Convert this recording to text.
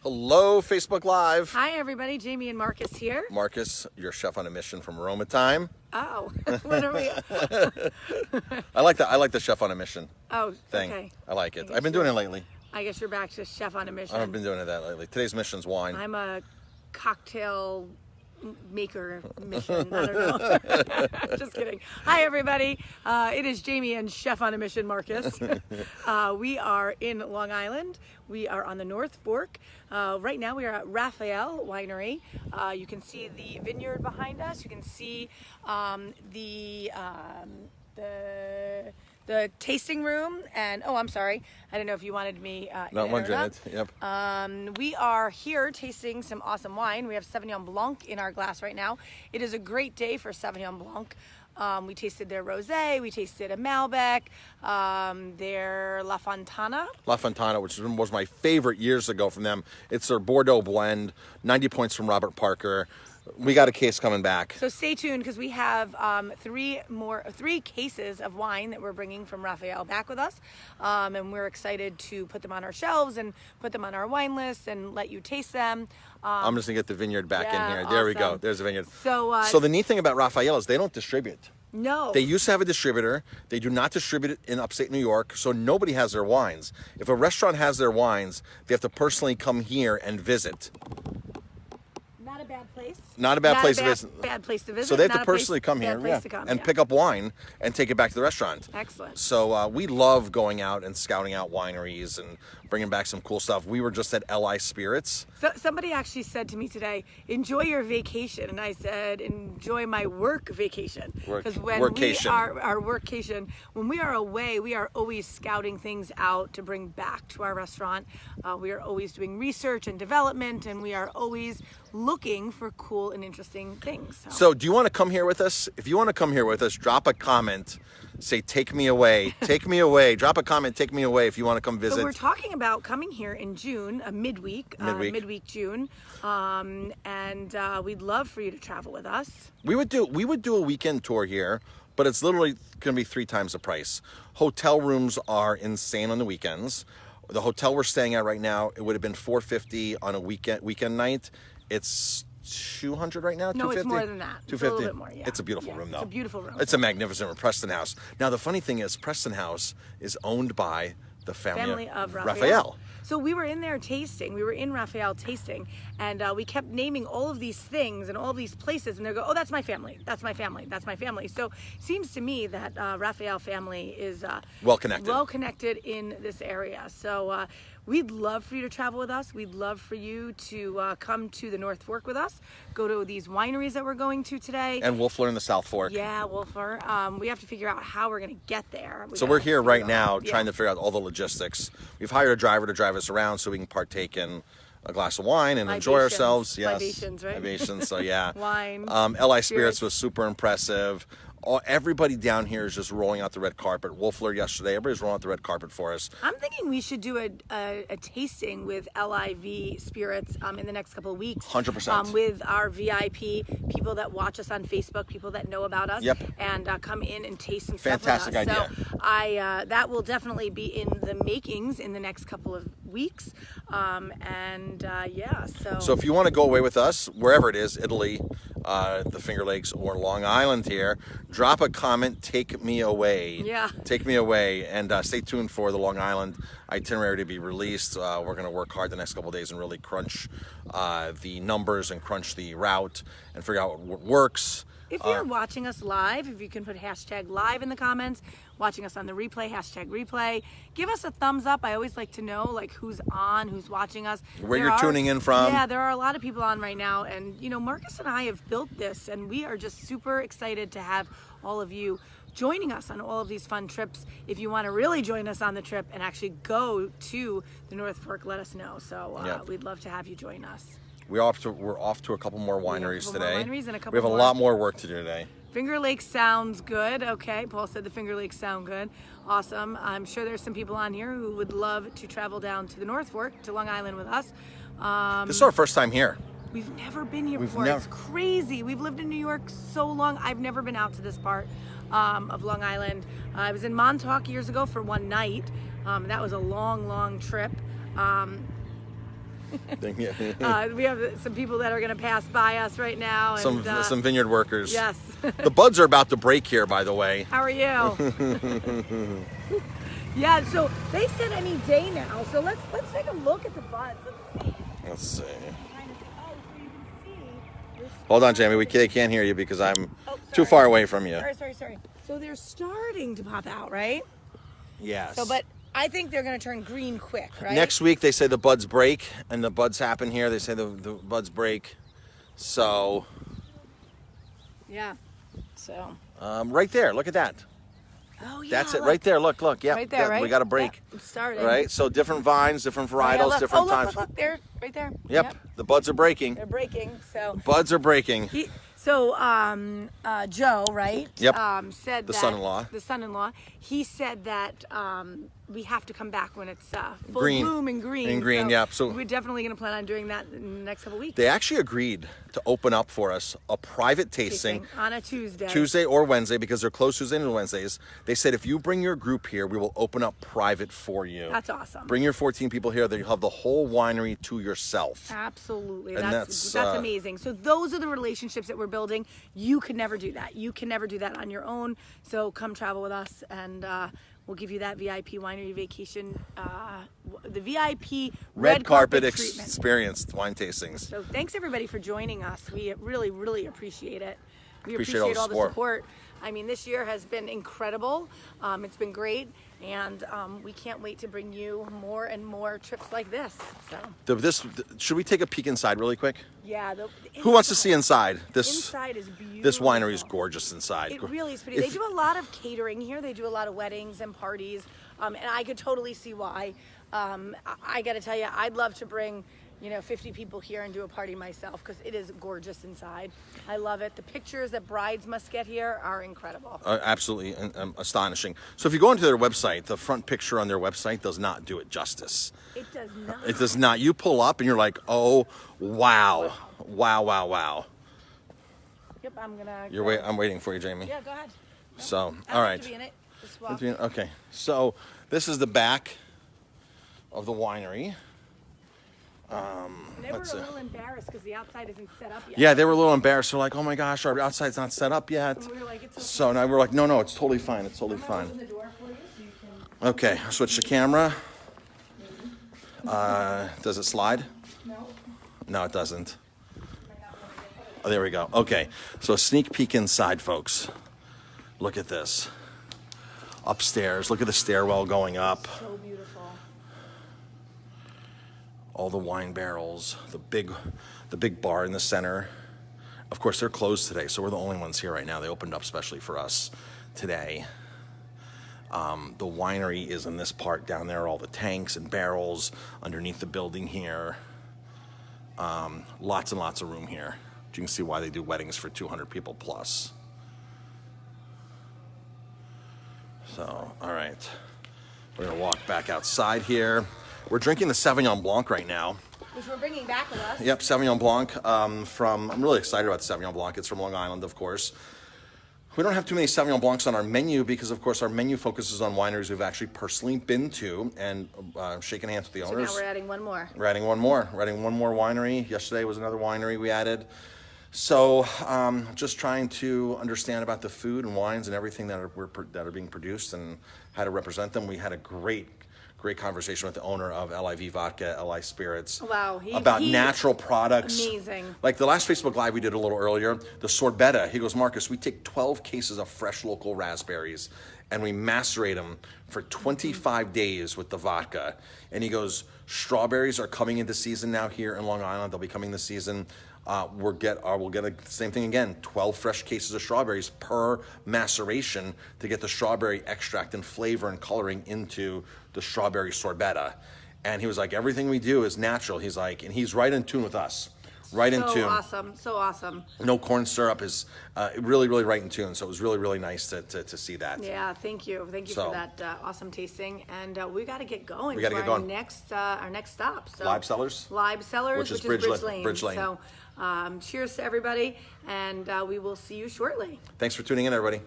Hello, Facebook Live. Hi, everybody. Jamie and Marcus here. Marcus, your chef on a mission from Roma time. Oh, what are we? I like the chef on a mission thing. Okay. I like it. I've been doing it lately. I guess you're back to chef on a mission. I've been doing that lately. Today's mission's wine. I'm a cocktail maker mission. I don't know. Just kidding. Hi, everybody. It is Jamie and chef on a mission, Marcus. We are in Long Island. We are on the North Fork. Right now we are at Raphael Winery. You can see the vineyard behind us. You can see the tasting room, and I'm sorry, I don't know if you wanted me Not one minute. Yep. We are here tasting some awesome wine. We have Sauvignon Blanc in our glass right now. It is a great day for Sauvignon Blanc. We tasted their rosé, we tasted a Malbec, their La Fontana. La Fontana, which was my favorite years ago from them. It's their Bordeaux blend, 90 points from Robert Parker. We got a case coming back. So stay tuned, because we have three cases of wine that we're bringing from Raphael back with us, and we're excited to put them on our shelves and put them on our wine list and let you taste them. I'm just gonna get the vineyard back in here. Awesome. There we go. There's the vineyard. So the neat thing about Raphael is they don't distribute. No. They used to have a distributor. They do not distribute it in upstate New York, so nobody has their wines. If a restaurant has their wines, they have to personally come here and visit. Not a bad place. Not a bad place to visit. Bad place to visit. So they have to personally come here and pick up wine and take it back to the restaurant. Excellent. So we love going out and scouting out wineries and bringing back some cool stuff. We were just at LI Spirits. So somebody actually said to me today, enjoy your vacation. And I said, enjoy my work vacation. Because when we are our workcation, when we are away, we are always scouting things out to bring back to our restaurant. We are always doing research and development, and we are always looking for cool and interesting things. So do you want to come here with us? If you want to come here with us, drop a comment. Say, take me away. Take me away. Drop a comment, take me away if you want to come visit. So we're talking about coming here in June, midweek June. And we'd love for you to travel with us. We would do a weekend tour here, but it's literally going to be 3 times the price. Hotel rooms are insane on the weekends. The hotel we're staying at right now, it would have been $450 on a weekend night. It's $200 right now? No, $250? it's more than that. $250? It's a little bit more, yeah. It's a beautiful room, though. It's a beautiful room. It's a magnificent room, Preston House. Now, the funny thing is, Preston House is owned by the family of Raphael. So we were in there tasting. We were in Raphael tasting, and we kept naming all of these things and all of these places, and they go, "Oh, that's my family. That's my family. That's my family." So it seems to me that Raphael family is well connected in this area. So we'd love for you to travel with us. We'd love for you to come to the North Fork with us. Go to these wineries that we're going to today. And Wolfler in the South Fork. Yeah, Wolfer. We have to figure out how we're going to get there. We're here right now trying to figure out all the logistics. We've hired a driver to drive us around so we can partake in a glass of wine and enjoy ourselves. Yes. Libations, right? Libations, so yeah. Wine. LI Spirits was super impressive. Everybody down here is just rolling out the red carpet. Wolfler yesterday, everybody's rolling out the red carpet for us. I'm thinking we should do a tasting with LIV Spirits in the next couple of weeks. 100%. With our VIP, people that watch us on Facebook, people that know about us. Yep. And come in and taste some Fantastic stuff with us. idea. So that will definitely be in the makings in the next couple of weeks. So if you want to go away with us, wherever it is, Italy, the Finger Lakes, or Long Island here, drop a comment, take me away. Yeah. Take me away, and stay tuned for the Long Island itinerary to be released. We're going to work hard the next couple of days and really crunch the numbers and crunch the route and figure out what works. If you're watching us live, if you can put #live in the comments, watching us on the replay, #replay, give us a thumbs up. I always like to know who's on, who's watching us. Where you're tuning in from. Yeah, there are a lot of people on right now, and Marcus and I have built this, and we are just super excited to have all of you joining us on all of these fun trips. If you want to really join us on the trip and actually go to the North Fork, let us know. So we'd love to have you join us. We're off to a couple more wineries today. We have a lot more work to do today. Finger Lakes sounds good. Okay, Paul said the Finger Lakes sound good. Awesome. I'm sure there's some people on here who would love to travel down to the North Fork, to Long Island with us. This is our first time here. We've never been here before. It's crazy. We've lived in New York so long. I've never been out to this part of Long Island. I was in Montauk years ago for one night. That was a long, long trip. We have some people that are going to pass by us right now. And, some vineyard workers. Yes. The buds are about to break here, by the way. How are you? Yeah, so they said any day now. So let's take a look at the buds. Let's see. Oh, so you can see. Hold on, Jamie. They can't hear you because I'm too sorry. far away from you. Sorry. So they're starting to pop out, right? Yes. So, but I think they're going to turn green quick, right? Next week, they say the buds break, and the buds happen here. They say the buds break. So. Yeah. So. Right there. Look at that. Oh, yeah. That's it right there. Look. Yeah. Right there, right? We got a break. Yep, it's starting. Right? So different vines, different varietals, different times. Look, there, right there. Yep. The buds are breaking. They're breaking. So. Buds are breaking. Joe, right? Yep. Said the that son-in-law. The son-in-law. He said that we have to come back when it's full green. bloom and green. And green, yep. So we're definitely going to plan on doing that in the next couple weeks. They actually agreed to open up for us a private tasting on a Tuesday. Tuesday or Wednesday, because they're closed Tuesdays and Wednesdays. They said if you bring your group here, we will open up private for you. That's awesome. Bring your 14 people here, then you'll have the whole winery to yourself. Absolutely. And that's amazing. So those are the relationships that we're building. You could never do that. You can never do that on your own. So come travel with us, and we'll give you that VIP winery vacation, the VIP red carpet treatment. Experience wine tastings. So thanks everybody for joining us. We really, really appreciate it. We Appreciate appreciate all all the support. I mean, this year has been incredible. It's been great, and we can't wait to bring you more and more trips like this. So should we take a peek inside really quick? yeah. Who wants to see inside? Inside is beautiful. This winery is gorgeous inside. It really is pretty. They do a lot of catering here. They do a lot of weddings and parties, and I could totally see why. I got to tell you, I'd love to bring 50 people here and do a party myself, because it is gorgeous inside. I love it. The pictures that brides must get here are incredible. Absolutely astonishing. So if you go into their website, the front picture on their website does not do it justice. It does not. It does not. You pull up and you're like, oh, wow. Wow. Yep, I'm gonna. I'm waiting for you, Jamie. Yeah, go ahead. No, So, I all don't right. have to be in it. Just walk. Okay. So this is the back of the winery. They were a little embarrassed because the outside isn't set up yet. Yeah, they were a little embarrassed. They're like, oh my gosh, our outside's not set up yet. And we were like, it's okay. So now we're like, no, it's totally fine. It's totally I'm gonna fine. open the door for you so you can. Okay, I'll switch the camera. Does it slide? No. No, it doesn't. Oh, there we go. Okay, so a sneak peek inside, folks. Look at this. Upstairs, look at the stairwell going up. So beautiful. All the wine barrels, the big bar in the center. Of course, they're closed today, so we're the only ones here right now. They opened up specially for us today. The winery is in this part down there, all the tanks and barrels underneath the building here. Lots and lots of room here. You can see why they do weddings for 200 people plus. So, all right. We're gonna walk back outside here. We're drinking the Sauvignon Blanc right now. Which we're bringing back with us. Yep, Sauvignon Blanc I'm really excited about the Sauvignon Blanc. It's from Long Island, of course. We don't have too many Sauvignon Blancs on our menu because, of course, our menu focuses on wineries we've actually personally been to and shaken hands with the owners. So now we're adding one more. We're adding one more. We're adding one more winery. Yesterday was another winery we added. So just trying to understand about the food and wines and everything that are being produced and how to represent them. We had a great conversation with the owner of LIV Vodka, LI Spirits. Wow. About natural products. Amazing. Like the last Facebook Live we did a little earlier, the sorbetta. He goes, Marcus, we take 12 cases of fresh local raspberries and we macerate them for 25 days with the vodka. And he goes, strawberries are coming into season now here in Long Island. They'll be coming this season. We'll get the same thing again, 12 fresh cases of strawberries per maceration to get the strawberry extract and flavor and coloring into the strawberry sorbetta. And he was like, everything we do is natural. He's like, and he's right in tune with us. Right in tune. So awesome. No corn syrup, is really, really right in tune. So it was really, really nice to see that. Yeah, thank you for that awesome tasting. And we got to get going. We got to get going. Our next stop. So Live Cellars, which is Bridge Lane. Bridge Lane. So cheers to everybody, and we will see you shortly. Thanks for tuning in, everybody.